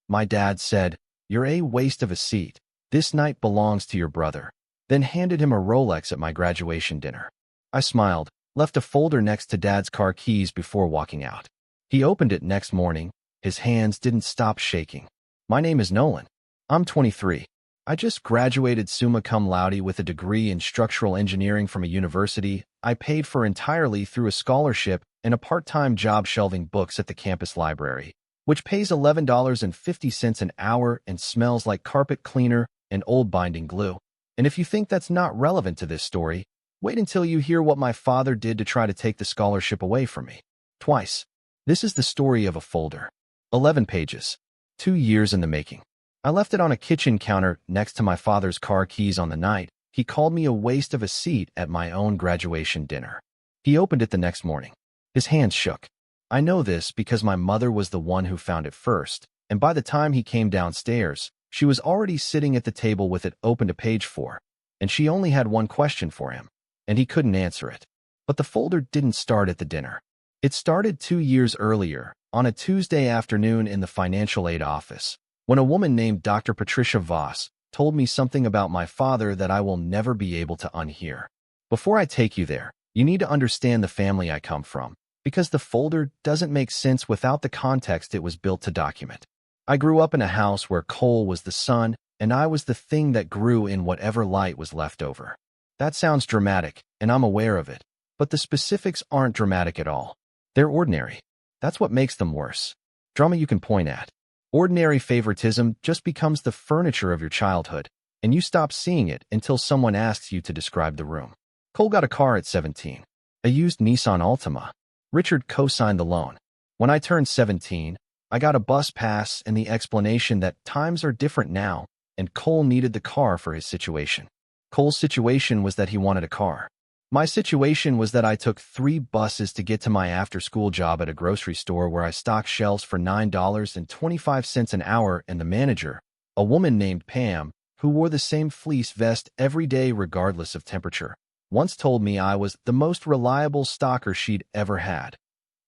My dad said, "You're a waste of a seat. This night belongs to your brother," then handed him a Rolex at my graduation dinner. I smiled, left a folder next to Dad's car keys before walking out. He opened it next morning. His hands didn't stop shaking. "My name is Nolan. I'm 23. I just graduated summa cum laude with a degree in structural engineering from a university I paid for entirely through a scholarship and a part-time job shelving books at the campus library, which pays $11.50 an hour and smells like carpet cleaner and old binding glue. And if you think that's not relevant to this story, wait until you hear what my father did to try to take the scholarship away from me. Twice. This is the story of a folder. 11 pages. 2 years in the making. I left it on a kitchen counter next to my father's car keys on the night he called me a waste of a seat at my own graduation dinner. He opened it the next morning. His hands shook. I know this because my mother was the one who found it first, and by the time he came downstairs, she was already sitting at the table with it open to page 4, and she only had one question for him, and he couldn't answer it. But the folder didn't start at the dinner. It started 2 years earlier, on a Tuesday afternoon in the financial aid office, when a woman named Dr. Patricia Voss told me something about my father that I will never be able to unhear. Before I take you there, you need to understand the family I come from, because the folder doesn't make sense without the context it was built to document. I grew up in a house where Cole was the sun, and I was the thing that grew in whatever light was left over. That sounds dramatic, and I'm aware of it, but the specifics aren't dramatic at all. They're ordinary. That's what makes them worse. Drama you can point at. Ordinary favoritism just becomes the furniture of your childhood, and you stop seeing it until someone asks you to describe the room. Cole got a car at 17, a used Nissan Altima. Richard co-signed the loan. When I turned 17, I got a bus pass and the explanation that times are different now, and Cole needed the car for his situation. Cole's situation was that he wanted a car. My situation was that I took 3 buses to get to my after-school job at a grocery store where I stocked shelves for $9.25 an hour, and the manager, a woman named Pam, who wore the same fleece vest every day regardless of temperature, once told me I was the most reliable stocker she'd ever had,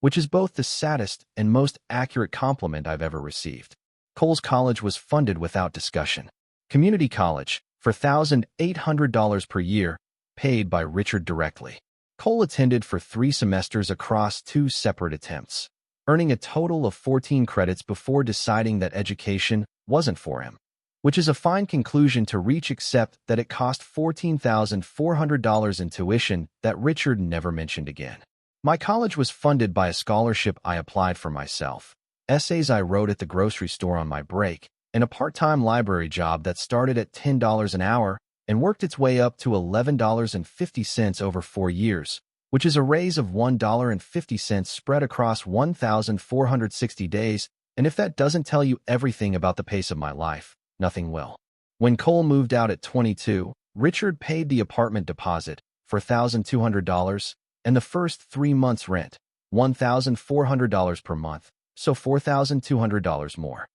which is both the saddest and most accurate compliment I've ever received. Cole's college was funded without discussion. Community college, for $1,800 per year, paid by Richard directly. Cole attended for 3 semesters across 2 separate attempts, earning a total of 14 credits before deciding that education wasn't for him, which is a fine conclusion to reach, except that it cost $14,400 in tuition that Richard never mentioned again. My college was funded by a scholarship I applied for myself, essays I wrote at the grocery store on my break, and a part-time library job that started at $10 an hour and worked its way up to $11.50 over 4 years, which is a raise of $1.50 spread across 1,460 days, and if that doesn't tell you everything about the pace of my life, nothing will. When Cole moved out at 22, Richard paid the apartment deposit for $1,200 and the first 3 months' rent, $1,400 per month, so $4,200 more.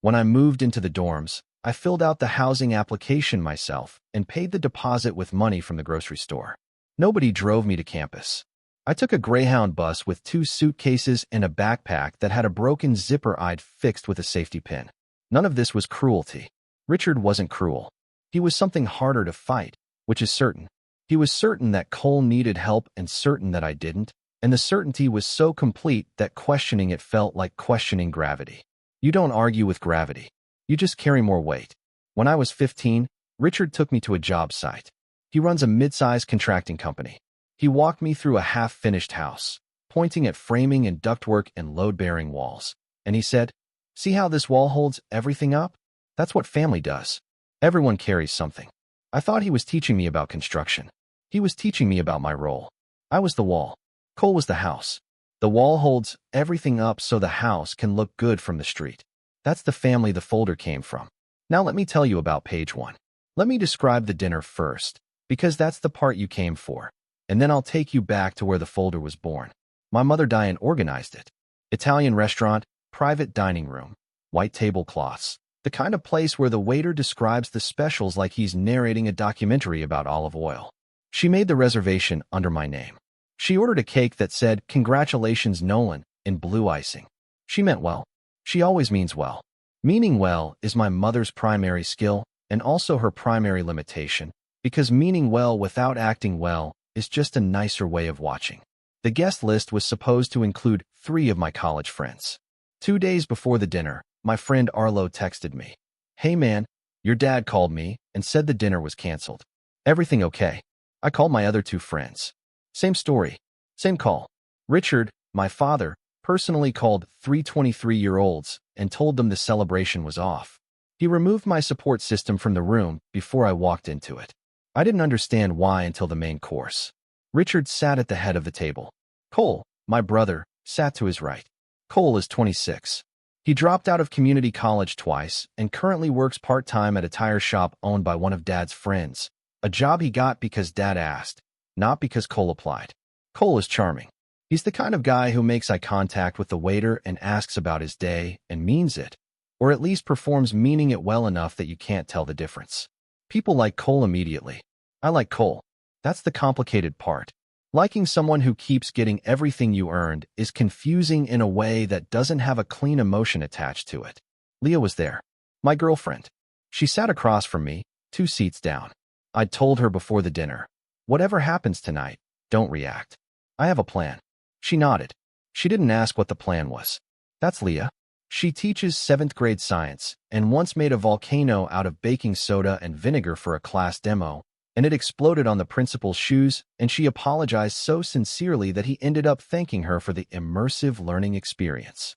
When I moved into the dorms, I filled out the housing application myself and paid the deposit with money from the grocery store. Nobody drove me to campus. I took a Greyhound bus with 2 suitcases and a backpack that had a broken zipper I'd fixed with a safety pin. None of this was cruelty. Richard wasn't cruel. He was something harder to fight, which is certain. He was certain that Cole needed help and certain that I didn't, and the certainty was so complete that questioning it felt like questioning gravity. You don't argue with gravity. You just carry more weight. When I was 15, Richard took me to a job site. He runs a mid-sized contracting company. He walked me through a half-finished house, pointing at framing and ductwork and load-bearing walls, and he said, "See how this wall holds everything up? That's what family does. Everyone carries something." I thought he was teaching me about construction. He was teaching me about my role. I was the wall. Cole was the house. The wall holds everything up so the house can look good from the street. That's the family the folder came from. Now let me tell you about page 1. Let me describe the dinner first, because that's the part you came for, and then I'll take you back to where the folder was born. My mother Diane organized it. Italian restaurant, private dining room, white tablecloths, the kind of place where the waiter describes the specials like he's narrating a documentary about olive oil. She made the reservation under my name. She ordered a cake that said, "Congratulations, Nolan," in blue icing. She meant well. She always means well. Meaning well is my mother's primary skill and also her primary limitation, because meaning well without acting well is just a nicer way of watching. The guest list was supposed to include 3 of my college friends. 2 days before the dinner, my friend Arlo texted me. "Hey man, your dad called me and said the dinner was canceled. Everything okay?" I called my other 2 friends. Same story, same call. Richard, my father, personally called 3 23-year-olds and told them the celebration was off. He removed my support system from the room before I walked into it. I didn't understand why until the main course. Richard sat at the head of the table. Cole, my brother, sat to his right. Cole is 26. He dropped out of community college twice and currently works part-time at a tire shop owned by one of Dad's friends, a job he got because Dad asked, not because Cole applied. Cole is charming. He's the kind of guy who makes eye contact with the waiter and asks about his day and means it, or at least performs meaning it well enough that you can't tell the difference. People like Cole immediately. I like Cole. That's the complicated part. Liking someone who keeps getting everything you earned is confusing in a way that doesn't have a clean emotion attached to it. Leah was there. My girlfriend. She sat across from me, 2 seats down. I'd told her before the dinner, "Whatever happens tonight, don't react. I have a plan." She nodded. She didn't ask what the plan was. That's Leah. She teaches 7th grade science and once made a volcano out of baking soda and vinegar for a class demo, and it exploded on the principal's shoes, and she apologized so sincerely that he ended up thanking her for the immersive learning experience.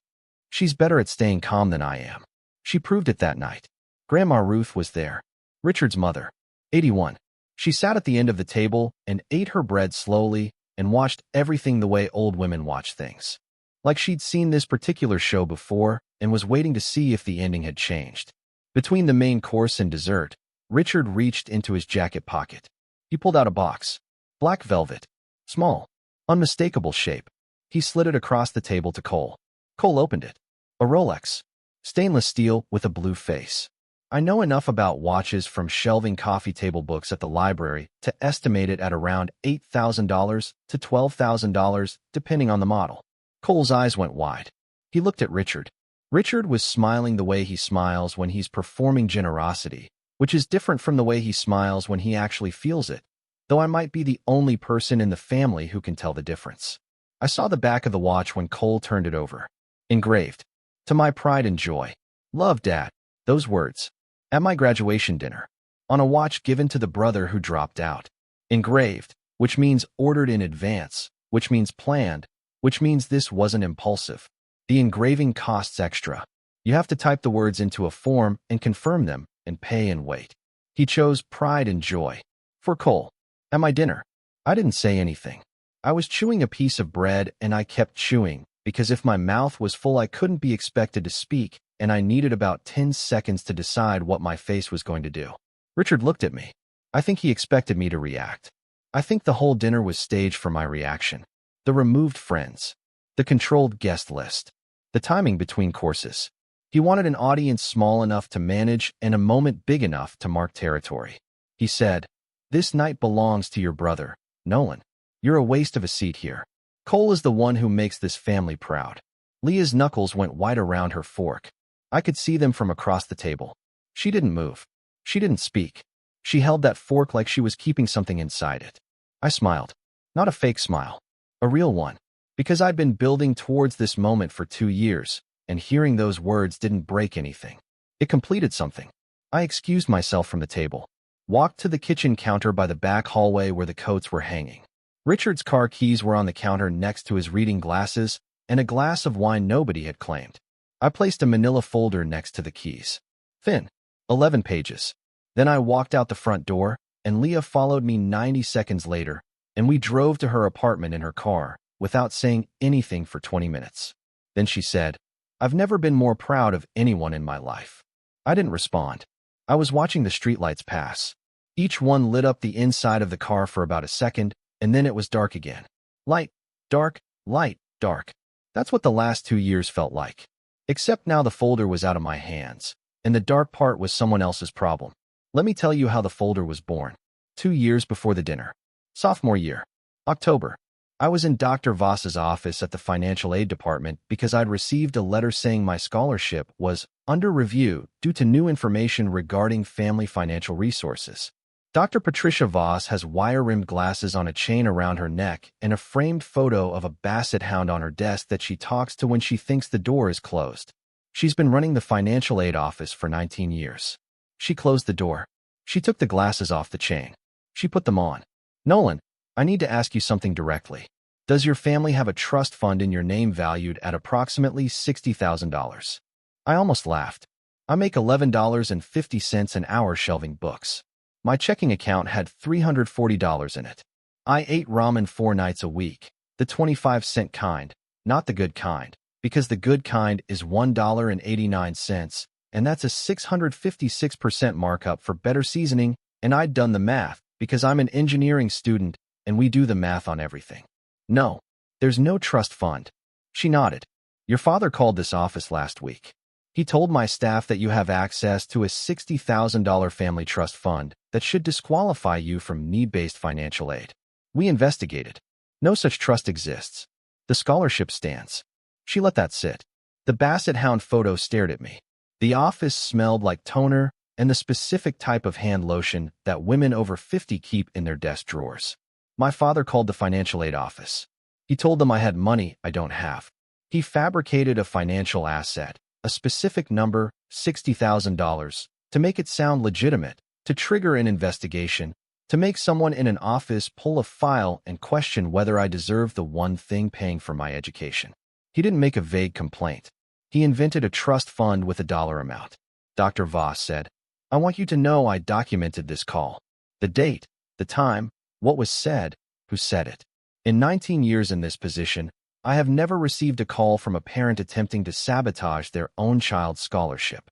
She's better at staying calm than I am. She proved it that night. Grandma Ruth was there, Richard's mother, 81. She sat at the end of the table and ate her bread slowly and watched everything the way old women watch things. Like she'd seen this particular show before and was waiting to see if the ending had changed. Between the main course and dessert, Richard reached into his jacket pocket. He pulled out a box. Black velvet. Small. Unmistakable shape. He slid it across the table to Cole. Cole opened it. A Rolex. Stainless steel with a blue face. I know enough about watches from shelving coffee table books at the library to estimate it at around $8,000 to $12,000, depending on the model. Cole's eyes went wide. He looked at Richard. Richard was smiling the way he smiles when he's performing generosity, which is different from the way he smiles when he actually feels it, though I might be the only person in the family who can tell the difference. I saw the back of the watch when Cole turned it over. Engraved. "To my pride and joy. Love, Dad." Those words. At my graduation dinner. On a watch given to the brother who dropped out. Engraved, which means ordered in advance, which means planned, which means this wasn't impulsive. The engraving costs extra. You have to type the words into a form and confirm them, and pay and wait. He chose pride and joy. For Cole. At my dinner. I didn't say anything. I was chewing a piece of bread and I kept chewing, because if my mouth was full I couldn't be expected to speak, and I needed about 10 seconds to decide what my face was going to do. Richard looked at me. I think he expected me to react. I think the whole dinner was staged for my reaction. The removed friends. The controlled guest list. The timing between courses. He wanted an audience small enough to manage and a moment big enough to mark territory. He said, "This night belongs to your brother, Nolan. You're a waste of a seat here. Cole is the one who makes this family proud." Leah's knuckles went white around her fork. I could see them from across the table. She didn't move. She didn't speak. She held that fork like she was keeping something inside it. I smiled. Not a fake smile. A real one. Because I'd been building towards this moment for 2 years, and hearing those words didn't break anything. It completed something. I excused myself from the table. Walked to the kitchen counter by the back hallway where the coats were hanging. Richard's car keys were on the counter next to his reading glasses and a glass of wine nobody had claimed. I placed a manila folder next to the keys. Thin. 11 pages. Then I walked out the front door, and Leah followed me 90 seconds later, and we drove to her apartment in her car, without saying anything for 20 minutes. Then she said, "I've never been more proud of anyone in my life." I didn't respond. I was watching the streetlights pass. Each one lit up the inside of the car for about a second, and then it was dark again. Light, dark, light, dark. That's what the last 2 years felt like. Except now the folder was out of my hands, and the dark part was someone else's problem. Let me tell you how the folder was born. 2 years before the dinner. Sophomore year. October. I was in Dr. Voss's office at the financial aid department because I'd received a letter saying my scholarship was under review due to new information regarding family financial resources. Dr. Patricia Voss has wire-rimmed glasses on a chain around her neck and a framed photo of a basset hound on her desk that she talks to when she thinks the door is closed. She's been running the financial aid office for 19 years. She closed the door. She took the glasses off the chain. She put them on. Nolan, I need to ask you something directly. Does your family have a trust fund in your name valued at approximately $60,000? I almost laughed. I make $11.50 an hour shelving books. My checking account had $340 in it. I ate ramen 4 nights a week, the 25-cent kind, not the good kind, because the good kind is $1.89, and that's a 656% markup for better seasoning, and I'd done the math because I'm an engineering student and we do the math on everything. No, there's no trust fund. She nodded. Your father called this office last week. He told my staff that you have access to a $60,000 family trust fund that should disqualify you from need-based financial aid. We investigated. No such trust exists. The scholarship stands. She let that sit. The basset hound photo stared at me. The office smelled like toner and the specific type of hand lotion that women over 50 keep in their desk drawers. My father called the financial aid office. He told them I had money I don't have. He fabricated a financial asset, a specific number, $60,000, to make it sound legitimate, to trigger an investigation, to make someone in an office pull a file and question whether I deserve the one thing paying for my education. He didn't make a vague complaint. He invented a trust fund with a dollar amount. Dr. Voss said, I want you to know I documented this call. The date, the time, what was said, who said it. In 19 years in this position, I have never received a call from a parent attempting to sabotage their own child's scholarship.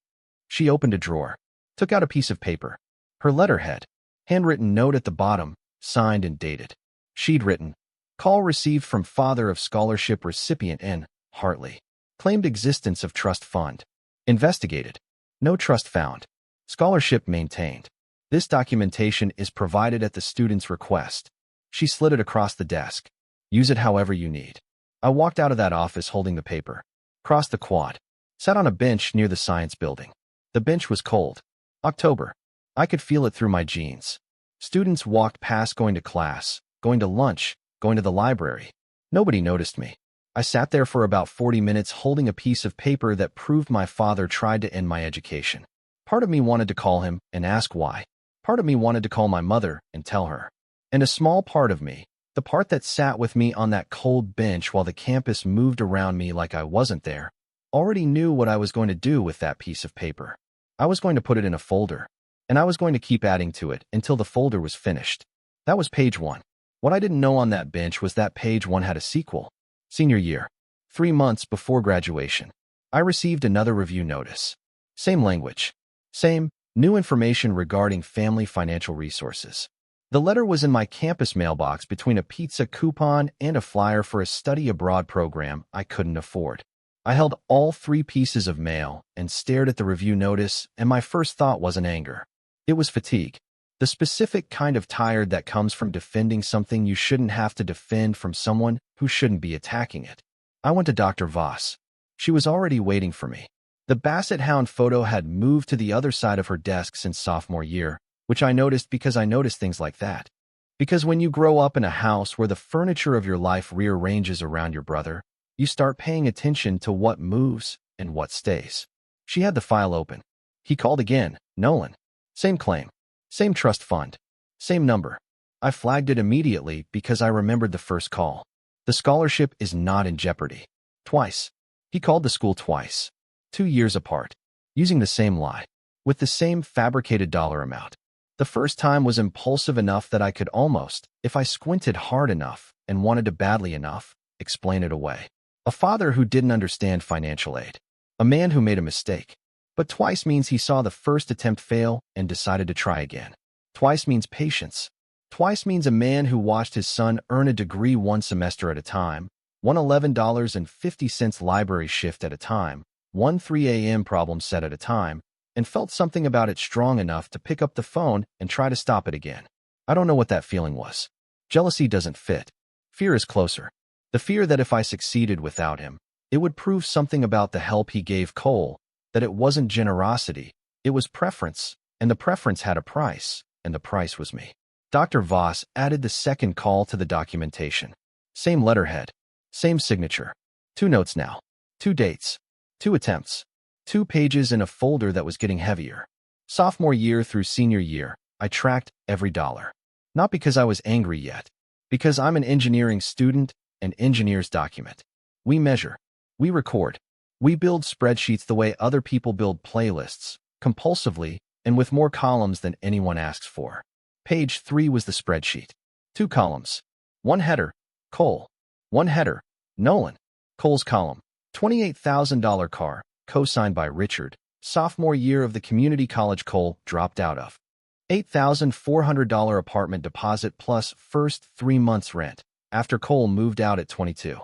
She opened a drawer, took out a piece of paper. Her letterhead, handwritten note at the bottom, signed and dated. She'd written, call received from father of scholarship recipient N. Hartley. Claimed existence of trust fund. Investigated. No trust found. Scholarship maintained. This documentation is provided at the student's request. She slid it across the desk. Use it however you need. I walked out of that office holding the paper, crossed the quad, sat on a bench near the science building. The bench was cold. October. I could feel it through my jeans. Students walked past going to class, going to lunch, going to the library. Nobody noticed me. I sat there for about 40 minutes holding a piece of paper that proved my father tried to end my education. Part of me wanted to call him and ask why. Part of me wanted to call my mother and tell her. And a small part of me, the part that sat with me on that cold bench while the campus moved around me like I wasn't there, already knew what I was going to do with that piece of paper. I was going to put it in a folder, and I was going to keep adding to it until the folder was finished. That was page 1. What I didn't know on that bench was that page 1 had a sequel. Senior year. 3 months before graduation. I received another review notice. Same language. Same, new information regarding family financial resources. The letter was in my campus mailbox between a pizza coupon and a flyer for a study abroad program I couldn't afford. I held all 3 pieces of mail and stared at the review notice, and my first thought wasn't anger. It was fatigue. The specific kind of tired that comes from defending something you shouldn't have to defend from someone who shouldn't be attacking it. I went to Dr. Voss. She was already waiting for me. The basset hound photo had moved to the other side of her desk since sophomore year, which I noticed because I noticed things like that. Because when you grow up in a house where the furniture of your life rearranges around your brother, you start paying attention to what moves and what stays. She had the file open. He called again. Nolan. Same claim. Same trust fund. Same number. I flagged it immediately because I remembered the first call. The scholarship is not in jeopardy. Twice. He called the school twice. 2 years apart. Using the same lie. With the same fabricated dollar amount. The first time was impulsive enough that I could almost, if I squinted hard enough and wanted to badly enough, explain it away. A father who didn't understand financial aid. A man who made a mistake. But twice means he saw the first attempt fail and decided to try again. Twice means patience. Twice means a man who watched his son earn a degree 1 semester at a time, one $11.50 library shift at a time, one 3 a.m. problem set at a time, and felt something about it strong enough to pick up the phone and try to stop it again. I don't know what that feeling was. Jealousy doesn't fit. fear is closer. The fear that if I succeeded without him, it would prove something about the help he gave Cole, that it wasn't generosity, it was preference, and the preference had a price, and the price was me. Dr. Voss added the second call to the documentation. Same letterhead, same signature. 2 notes now. 2 dates. 2 attempts. 2 pages in a folder that was getting heavier. Sophomore year through senior year, I tracked every dollar. Not because I was angry yet, because I'm an engineering student and engineers document. We measure. We record. We build spreadsheets the way other people build playlists, compulsively and with more columns than anyone asks for. Page 3 was the spreadsheet. 2 columns. 1 header, Cole. 1 header, Nolan. Cole's column. $28,000 car, co-signed by Richard, sophomore year of the community college Cole dropped out of. $8,400 apartment deposit plus first 3 months rent, after Cole moved out at 22.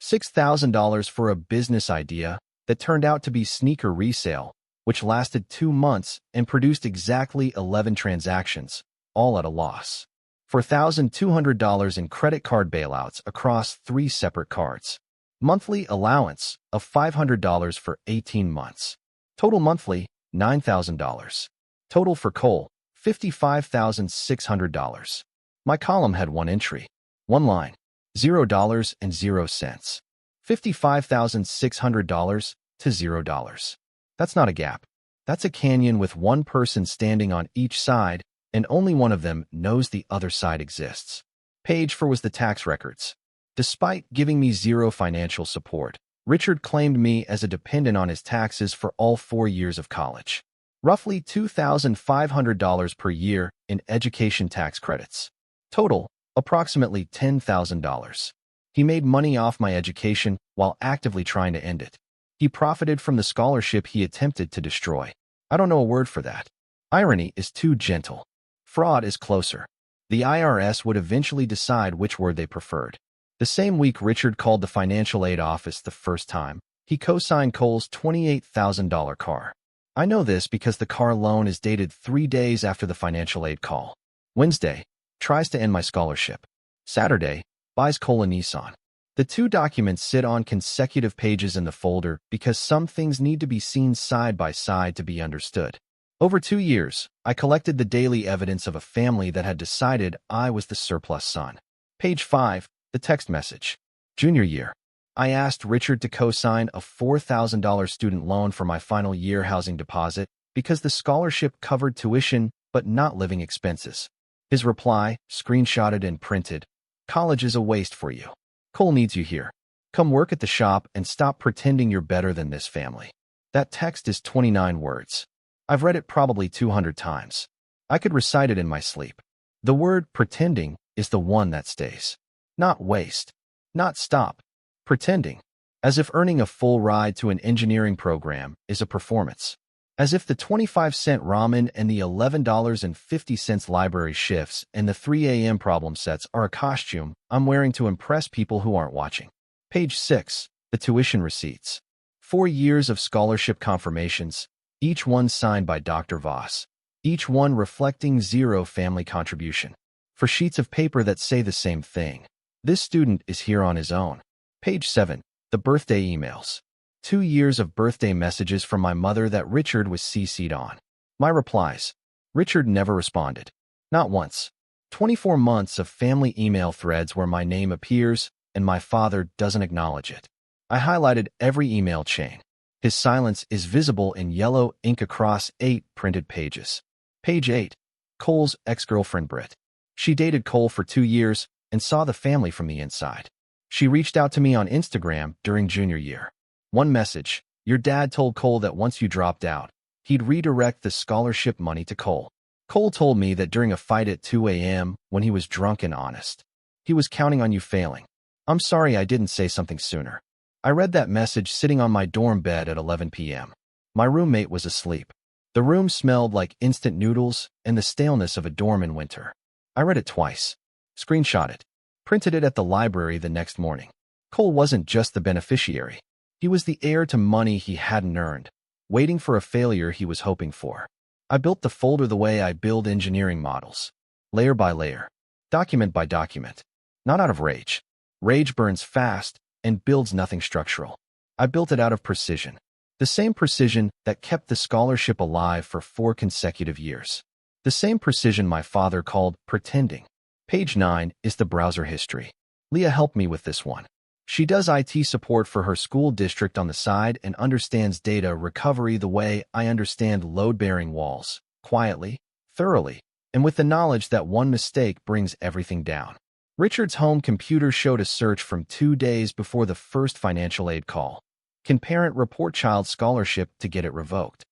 $6,000 for a business idea that turned out to be sneaker resale, which lasted 2 months and produced exactly 11 transactions, all at a loss. $4,200 in credit card bailouts across 3 separate cards. Monthly allowance of $500 for 18 months. Total monthly, $9,000. Total for Cole, $55,600. My column had 1 entry. 1 line. $0 and 0 cents. $55,600 to $0. That's not a gap. That's a canyon with 1 person standing on each side, and only one of them knows the other side exists. Page 4 was the tax records. Despite giving me 0 financial support, Richard claimed me as a dependent on his taxes for all 4 years of college. Roughly $2,500 per year in education tax credits. Total, approximately $10,000. He made money off my education while actively trying to end it. He profited from the scholarship he attempted to destroy. I don't know a word for that. Irony is too gentle. Fraud is closer. The IRS would eventually decide which word they preferred. The same week Richard called the financial aid office the first time, he co-signed Cole's $28,000 car. I know this because the car loan is dated 3 days after the financial aid call. Wednesday, tries to end my scholarship. Saturday, buys Cole a Nissan. The 2 documents sit on consecutive pages in the folder because some things need to be seen side by side to be understood. Over 2 years, I collected the daily evidence of a family that had decided I was the surplus son. Page 5, the text message. Junior year. I asked Richard to co-sign a $4,000 student loan for my final year housing deposit because the scholarship covered tuition but not living expenses. His reply, screenshotted and printed, "College is a waste for you. Cole needs you here. Come work at the shop and stop pretending you're better than this family." That text is 29 words. I've read it probably 200 times. I could recite it in my sleep. The word pretending is the one that stays. Not waste. Not stop. Pretending. As if earning a full ride to an engineering program is a performance. As if the 25-cent ramen and the $11.50 library shifts and the 3 a.m. problem sets are a costume I'm wearing to impress people who aren't watching. Page 6. The tuition receipts. 4 years of scholarship confirmations, each one signed by Dr. Voss, each one reflecting 0 family contribution. For sheets of paper that say the same thing. This student is here on his own. Page 7. The birthday emails. 2 years of birthday messages from my mother that Richard was CC'd on. My replies. Richard never responded. Not once. 24 months of family email threads where my name appears and my father doesn't acknowledge it. I highlighted every email chain. His silence is visible in yellow ink across 8 printed pages. Page 8. Cole's ex-girlfriend Britt. She dated Cole for 2 years and saw the family from the inside. She reached out to me on Instagram during junior year. 1 message. Your dad told Cole that once you dropped out, he'd redirect the scholarship money to Cole. Cole told me that during a fight at 2 a.m. when he was drunk and honest, he was counting on you failing. I'm sorry I didn't say something sooner. I read that message sitting on my dorm bed at 11 p.m. My roommate was asleep. The room smelled like instant noodles and the staleness of a dorm in winter. I read it twice. Screenshot it. Printed it at the library the next morning. Cole wasn't just the beneficiary. He was the heir to money he hadn't earned, waiting for a failure he was hoping for. I built the folder the way I build engineering models. Layer by layer. Document by document. Not out of rage. Rage burns fast and builds nothing structural. I built it out of precision. The same precision that kept the scholarship alive for 4 consecutive years. The same precision my father called pretending. Page 9 is the browser history. Leah helped me with this one. She does IT support for her school district on the side and understands data recovery the way I understand load-bearing walls, quietly, thoroughly, and with the knowledge that one mistake brings everything down. Richard's home computer showed a search from 2 days before the first financial aid call. Can parent report child scholarship to get it revoked?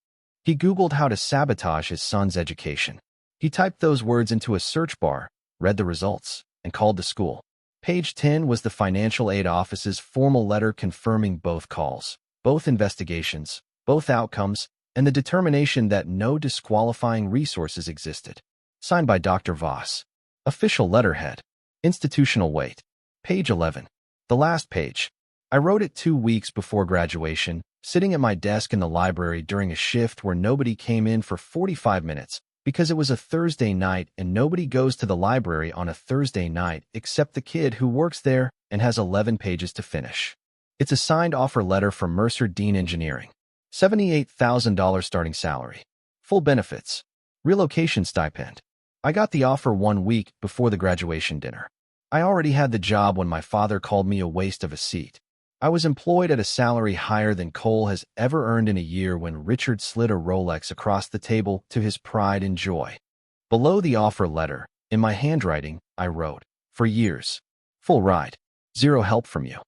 He Googled how to sabotage his son's education. He typed those words into a search bar, read the results, and called the school. Page 10 was the financial aid office's formal letter confirming both calls, both investigations, both outcomes, and the determination that no disqualifying resources existed. Signed by Dr. Voss. Official letterhead. Institutional weight. Page 11. The last page. I wrote it 2 weeks before graduation, sitting at my desk in the library during a shift where nobody came in for 45 minutes, because it was a Thursday night and nobody goes to the library on a Thursday night except the kid who works there and has 11 pages to finish. It's a signed offer letter from Mercer Dean Engineering. $78,000 starting salary. Full benefits. Relocation stipend. I got the offer 1 week before the graduation dinner. I already had the job when my father called me a waste of a seat. I was employed at a salary higher than Cole has ever earned in a year when Richard slid a Rolex across the table to his pride and joy. Below the offer letter, in my handwriting, I wrote, for years. Full ride. 0 help from you.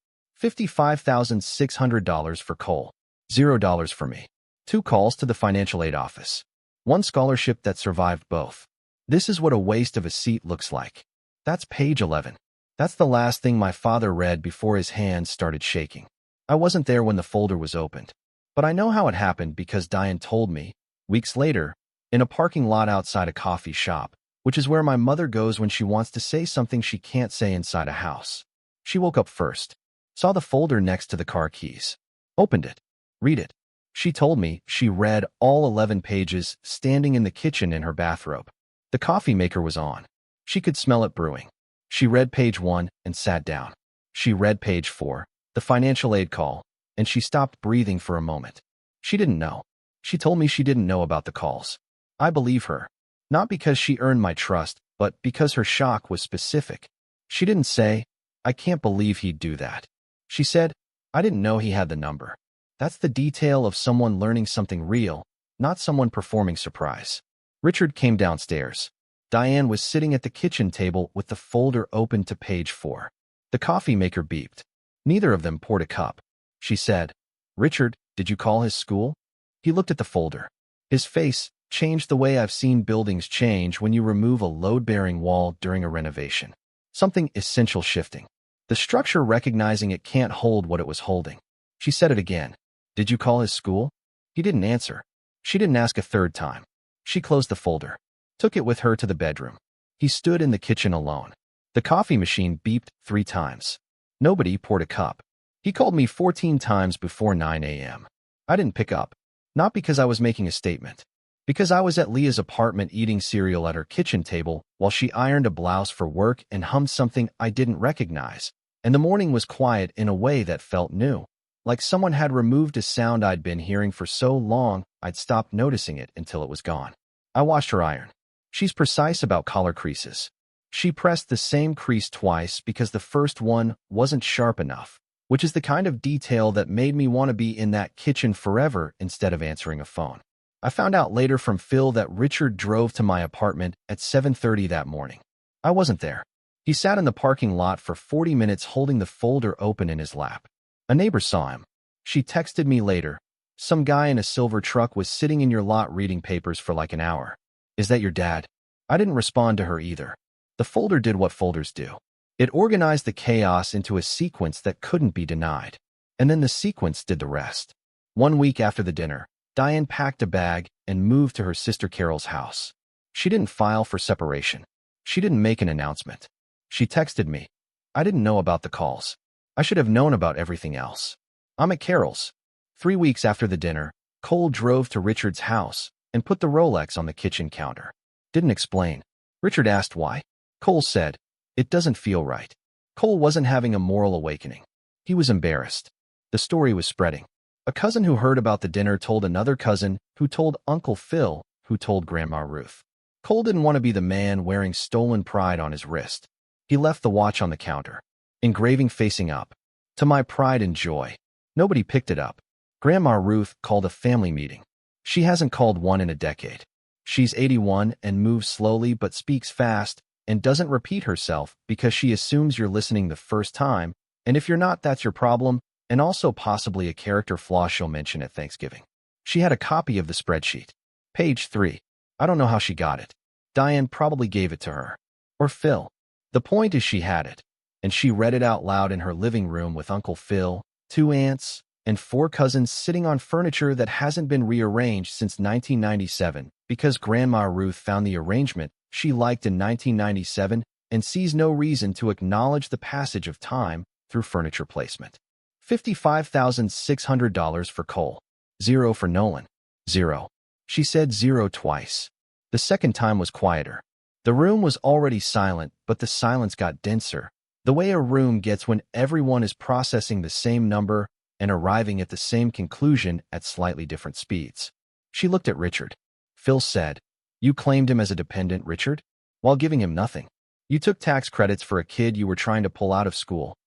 $55,600 for Cole. $0 for me. 2 calls to the financial aid office. 1 scholarship that survived both. This is what a waste of a seat looks like. That's page 11. That's the last thing my father read before his hands started shaking. I wasn't there when the folder was opened, but I know how it happened because Diane told me, weeks later, in a parking lot outside a coffee shop, which is where my mother goes when she wants to say something she can't say inside a house. She woke up first, saw the folder next to the car keys, opened it, read it. She told me she read all 11 pages standing in the kitchen in her bathrobe. The coffee maker was on. She could smell it brewing. She read page 1 and sat down. She read page 4, the financial aid call, and she stopped breathing for a moment. She didn't know. She told me she didn't know about the calls. I believe her. Not because she earned my trust, but because her shock was specific. She didn't say, I can't believe he'd do that. She said, I didn't know he had the number. That's the detail of someone learning something real, not someone performing surprise. Richard came downstairs. Diane was sitting at the kitchen table with the folder open to page 4. The coffee maker beeped. Neither of them poured a cup. She said, Richard, did you call his school? He looked at the folder. His face changed the way I've seen buildings change when you remove a load-bearing wall during a renovation. Something essential shifting. The structure recognizing it can't hold what it was holding. She said it again. Did you call his school? He didn't answer. She didn't ask a third time. She closed the folder. Took it with her to the bedroom. He stood in the kitchen alone. The coffee machine beeped 3 times. Nobody poured a cup. He called me 14 times before 9 a.m. I didn't pick up. Not because I was making a statement. Because I was at Leah's apartment eating cereal at her kitchen table while she ironed a blouse for work and hummed something I didn't recognize. And the morning was quiet in a way that felt new. Like someone had removed a sound I'd been hearing for so long I'd stopped noticing it until it was gone. I watched her iron. She's precise about collar creases. She pressed the same crease twice because the first one wasn't sharp enough, which is the kind of detail that made me want to be in that kitchen forever instead of answering a phone. I found out later from Phil that Richard drove to my apartment at 7:30 that morning. I wasn't there. He sat in the parking lot for 40 minutes holding the folder open in his lap. A neighbor saw him. She texted me later. Some guy in a silver truck was sitting in your lot reading papers for like an hour. Is that your dad? I didn't respond to her either. The folder did what folders do. It organized the chaos into a sequence that couldn't be denied. And then the sequence did the rest. 1 week after the dinner, Diane packed a bag and moved to her sister Carol's house. She didn't file for separation. She didn't make an announcement. She texted me. I didn't know about the calls. I should have known about everything else. I'm at Carol's. 3 weeks after the dinner, Cole drove to Richard's house and put the Rolex on the kitchen counter. Didn't explain. Richard asked why. Cole said, it doesn't feel right. Cole wasn't having a moral awakening. He was embarrassed. The story was spreading. A cousin who heard about the dinner told another cousin, who told Uncle Phil, who told Grandma Ruth. Cole didn't want to be the man wearing stolen pride on his wrist. He left the watch on the counter, engraving facing up. To my pride and joy. Nobody picked it up. Grandma Ruth called a family meeting. She hasn't called one in a decade. She's 81 and moves slowly but speaks fast and doesn't repeat herself because she assumes you're listening the first time, and if you're not, that's your problem, and also possibly a character flaw she'll mention at Thanksgiving. She had a copy of the spreadsheet. Page 3. I don't know how she got it. Diane probably gave it to her. Or Phil. The point is she had it, and she read it out loud in her living room with Uncle Phil, 2 aunts, and 4 cousins sitting on furniture that hasn't been rearranged since 1997 because Grandma Ruth found the arrangement she liked in 1997 and sees no reason to acknowledge the passage of time through furniture placement. $55,600 for Cole. 0 for Nolan. 0. She said 0 twice. The second time was quieter. The room was already silent, but the silence got denser, the way a room gets when everyone is processing the same number and arriving at the same conclusion at slightly different speeds. She looked at Richard. Phil said, "You claimed him as a dependent, Richard, while giving him nothing. You took tax credits for a kid you were trying to pull out of school."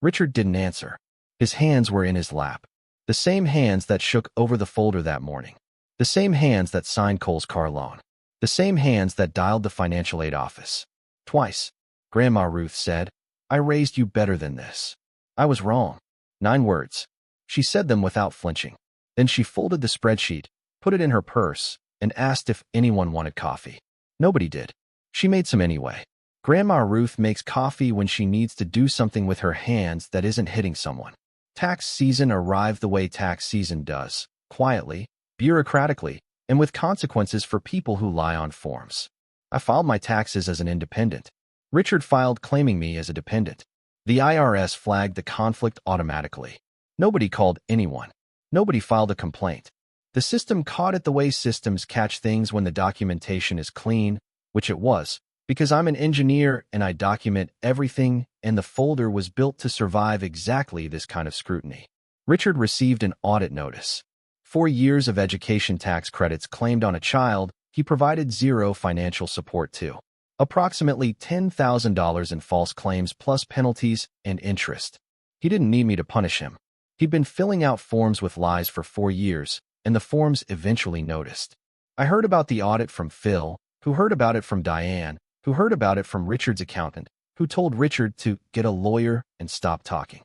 Richard didn't answer. His hands were in his lap. The same hands that shook over the folder that morning. The same hands that signed Cole's car loan. The same hands that dialed the financial aid office. Twice. Grandma Ruth said, "I raised you better than this. I was wrong." 9 words. She said them without flinching. Then she folded the spreadsheet, put it in her purse, and asked if anyone wanted coffee. Nobody did. She made some anyway. Grandma Ruth makes coffee when she needs to do something with her hands that isn't hitting someone. Tax season arrived the way tax season does, quietly, bureaucratically, and with consequences for people who lie on forms. I filed my taxes as an independent. Richard filed claiming me as a dependent. The IRS flagged the conflict automatically. Nobody called anyone. Nobody filed a complaint. The system caught it the way systems catch things when the documentation is clean, which it was, because I'm an engineer and I document everything, and the folder was built to survive exactly this kind of scrutiny. Richard received an audit notice. 4 years of education tax credits claimed on a child he provided 0 financial support to. Approximately $10,000 in false claims plus penalties and interest. He didn't need me to punish him. He'd been filling out forms with lies for 4 years, and the forms eventually noticed. I heard about the audit from Phil, who heard about it from Diane, who heard about it from Richard's accountant, who told Richard to get a lawyer and stop talking.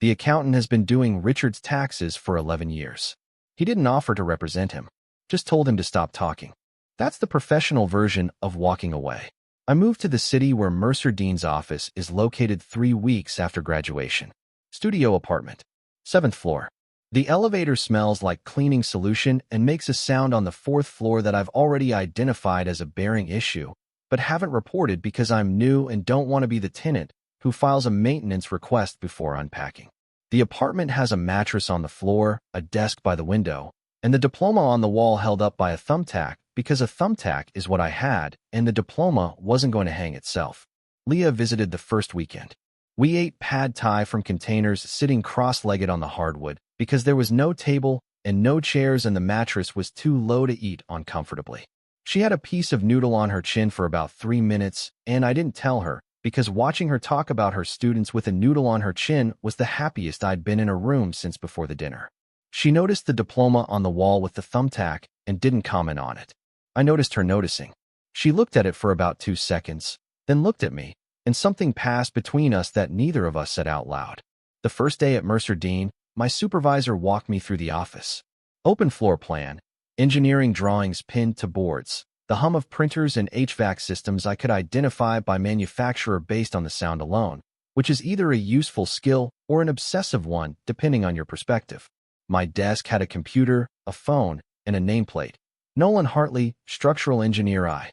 The accountant has been doing Richard's taxes for 11 years. He didn't offer to represent him, just told him to stop talking. That's the professional version of walking away. I moved to the city where Mercer Dean's office is located 3 weeks after graduation. Studio apartment. 7th floor. The elevator smells like cleaning solution and makes a sound on the 4th floor that I've already identified as a bearing issue, but haven't reported because I'm new and don't want to be the tenant who files a maintenance request before unpacking. The apartment has a mattress on the floor, a desk by the window, and the diploma on the wall held up by a thumbtack because a thumbtack is what I had and the diploma wasn't going to hang itself. Leah visited the first weekend. We ate pad thai from containers sitting cross-legged on the hardwood because there was no table and no chairs and the mattress was too low to eat on comfortably. She had a piece of noodle on her chin for about 3 minutes, and I didn't tell her because watching her talk about her students with a noodle on her chin was the happiest I'd been in a room since before the dinner. She noticed the diploma on the wall with the thumbtack and didn't comment on it. I noticed her noticing. She looked at it for about 2 seconds, then looked at me, and something passed between us that neither of us said out loud. The first day at Mercer Dean, my supervisor walked me through the office. Open floor plan, engineering drawings pinned to boards, the hum of printers and HVAC systems I could identify by manufacturer based on the sound alone, which is either a useful skill or an obsessive one, depending on your perspective. My desk had a computer, a phone, and a nameplate. Nolan Hartley, structural engineer I.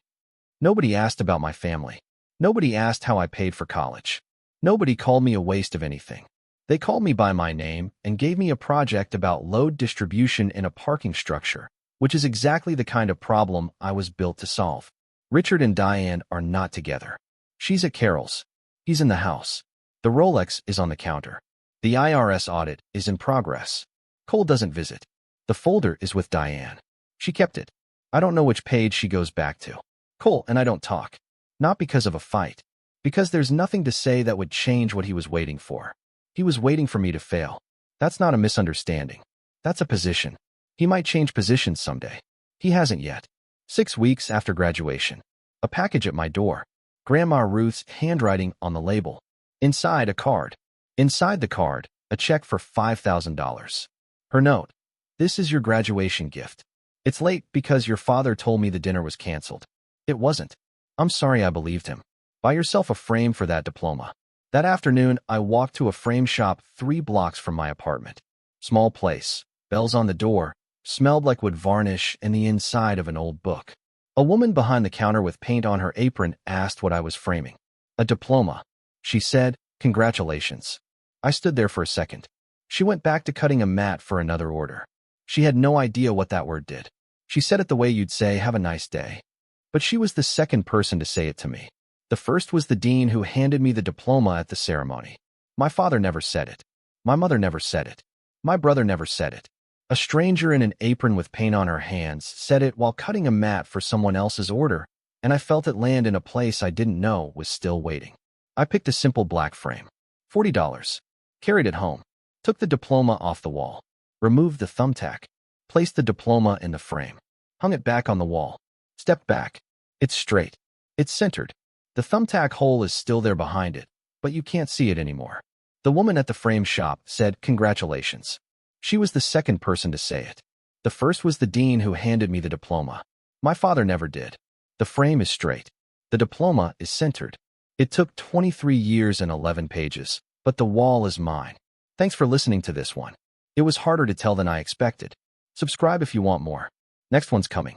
Nobody asked about my family. Nobody asked how I paid for college. Nobody called me a waste of anything. They called me by my name and gave me a project about load distribution in a parking structure, which is exactly the kind of problem I was built to solve. Richard and Diane are not together. She's at Carol's. He's in the house. The Rolex is on the counter. The IRS audit is in progress. Cole doesn't visit. The folder is with Diane. She kept it. I don't know which page she goes back to. Cole and I don't talk. Not because of a fight. Because there's nothing to say that would change what he was waiting for. He was waiting for me to fail. That's not a misunderstanding. That's a position. He might change positions someday. He hasn't yet. 6 weeks after graduation. A package at my door. Grandma Ruth's handwriting on the label. Inside, a card. Inside the card, a check for $5,000. Her note. This is your graduation gift. It's late because your father told me the dinner was canceled. It wasn't. I'm sorry I believed him. Buy yourself a frame for that diploma. That afternoon, I walked to a frame shop 3 blocks from my apartment. Small place. Bells on the door. Smelled like wood varnish and the inside of an old book. A woman behind the counter with paint on her apron asked what I was framing. A diploma. She said, "Congratulations." I stood there for a second. She went back to cutting a mat for another order. She had no idea what that word did. She said it the way you'd say, "Have a nice day." But she was the second person to say it to me. The first was the dean who handed me the diploma at the ceremony. My father never said it. My mother never said it. My brother never said it. A stranger in an apron with paint on her hands said it while cutting a mat for someone else's order, and I felt it land in a place I didn't know was still waiting. I picked a simple black frame. $40. Carried it home. Took the diploma off the wall. Removed the thumbtack. Placed the diploma in the frame. Hung it back on the wall. Stepped back. It's straight. It's centered. The thumbtack hole is still there behind it, but you can't see it anymore. The woman at the frame shop said, "Congratulations." She was the second person to say it. The first was the dean who handed me the diploma. My father never did. The frame is straight. The diploma is centered. It took 23 years and 11 pages, but the wall is mine. Thanks for listening to this one. It was harder to tell than I expected. Subscribe if you want more. Next one's coming.